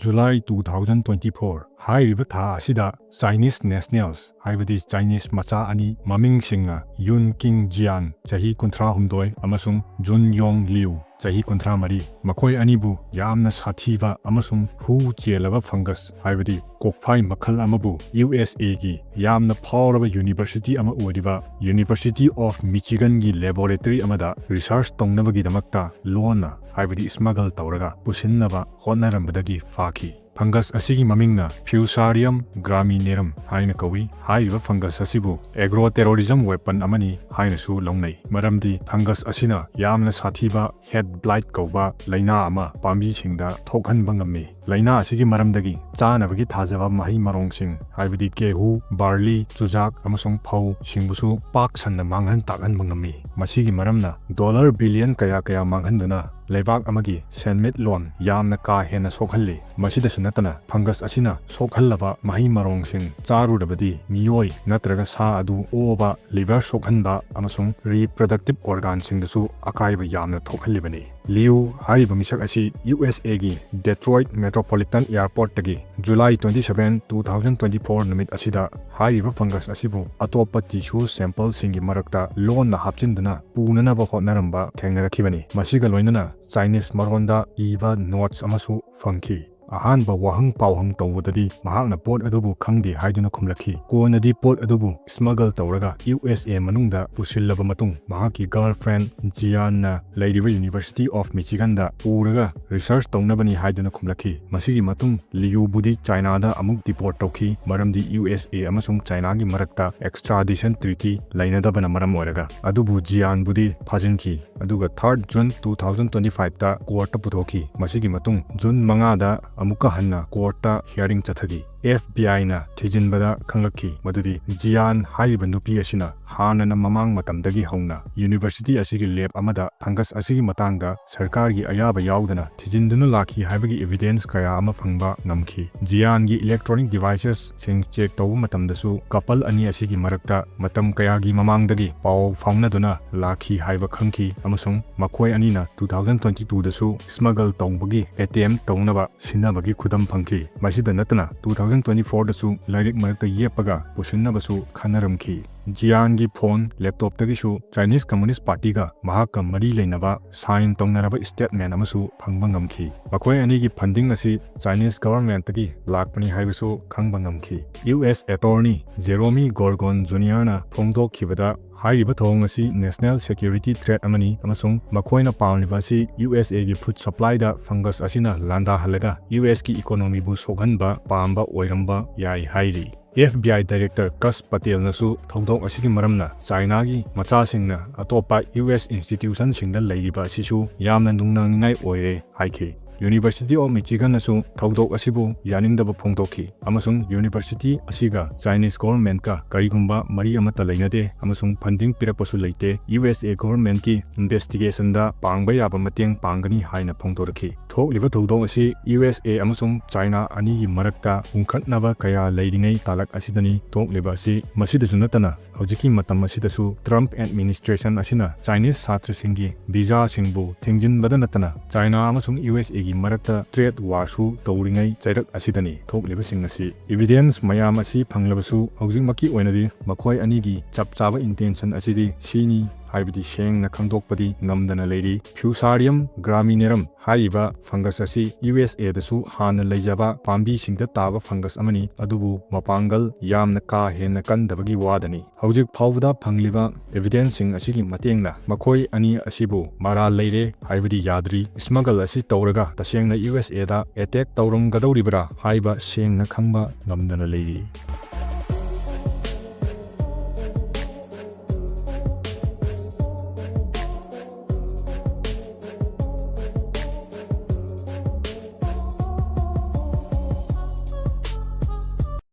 July 2024 hairiba tha asida Chinese nationals haibadi Chinese macha ani maming singa Yun King Jian chahi 38 amasung Jun Yong Liu chahi 33 makoi anibu yamna sathiba amasung hu chelaba fungus haibadi kokphai makhal amabu USA gi yamna phawraba university ama oriba University of Michigan gi laboratory amada research tongnabagi damakta lona haibadi smuggle tawraga pusinnaba honnarambadagi faki fungus asigi mamingna Fusarium graminearum haina kawi haiba fungus asibu Agroterrorism weapon amani haina su longnai maramdi fungus asina yamna sathiba head blight kauba laina ama pambi singda thokhanba ngammi laina asigi maramdagi chanabagi thajaba mahi marongsing haibadi kehu barley chujak amasong phau singbusu pak sanna manghan takhan bangammi masigi maramna dollar billion kaya manghanduna leibak amagi senmit loan yamna ka hena sokhalli masida sunatana fungus asina sokhallaba mahi marongsing charudabadi miyoi natraga sa adu oba liver sokhanba amasong reproductive organ singdasu akaiba yamna thokhallibani Liu hariba misak asi USA gi Detroit Metropolitan Airport tagi July 27, 2024 numit asida hariba fungus asibu atopa tissue sample singi marakta lonna hapchindana punanaba hotnaramba thengnarakibani masiga loinana Chinese maronda iba notes amasu fangki ahanba wahang pauhang tawudadi mahakna pot adubu khangdi haiduna khumlakhi konadi pot adubu smuggle tawraga USA manungda pusillaba matung mahaki girlfriend Jian na Lady University of Michigan da uraga research tawnabani haiduna khumlakhi masigi matung Liu budi China da amuk deport tawki maramdi USA amasung China gi marakta extradition treaty lainadabana maram oraga adubu Jian budi phajinki aduga 3rd June 2025 da court puthoki masigi matung June 5 da amuka hanna courta hearing chathagi FBI na thijinbada khanglakhi madudi Jian haiba nupi asina hanana mamang matamdagi hauna university asigi lab amada fungus asigi matangda sarkar gi ayaba yaudana thijinduna lakhi haibagi evidence kaya ama phangba ngamkhi Jian gi electronic devices sing check tawu matamdasu couple ani asigi marakta matam kaya gi mamangdagi paw faunaduna lakhi haiba khangki amasung makhoi anina 2022 dasu smuggle tawbagi attempt tawnaba sinabagi khudam phangki masida natana 2024 dasu lairik marakta yepaga pusinnabasu khanaramki Jian gi phone laptop tagisu Chinese Communist Party ga mahakka mari leinaba sign tongnaraba statement amasu phangba ngamki makhoi ani gi funding asi Chinese government tagi lakpani haibasu khangba ngamki US Attorney Jeremy Gorgon Jr na phongdokhibada hairiba thong asi national security threat amani amasung makhoina pawnliba si USA gi food supply da fungus asina landa halaga US ki economy bu soghanba pamba oiramba yai hairi FBI Director Kas Patel nasu thongdok asigi maramna China gi macha singna atopa US institution singda leiba sisu yamna nungnangngai oire haiki University of Michigan nasu thongdok asibu yaningdaba phongdokhi amasung university asiga Chinese government ka karigumba mari amata leinade amasung funding pirapasu leite USA government ki investigation da pangba yaba mateng pangani haina phongdorkhi thokliba thongdok asi USA amasung China ani gi marakta ungkhatnaba kaya leiringai talak asidani thokliba asi masida sunatana hojiki matam asidasu Trump administration asina Chinese satra singi visa singbu thingjinbada natana China amasung USA gi marakta trade war su tawringai chairak asidani thokliba sing asi evidence mayam asi phanglabasu hojikmaki oinadi makhoi ani gi chapchaba intention asidi sini haibadi shengna khangdokpadi ngamdana leiri Fusarium graminearum haiba fungus asi USA dasu hana leijaba pambi singda taba fungus amani adubu mapangal yamna ka hena kandabagi wadani hojik phawda phangliba evidence sing asigi matengna makhoi ani asibu mara leire haibadi yadri smuggle asi tawraga tasengna USA da attack tawram gadawribra haiba shengna khangba ngamdana leiri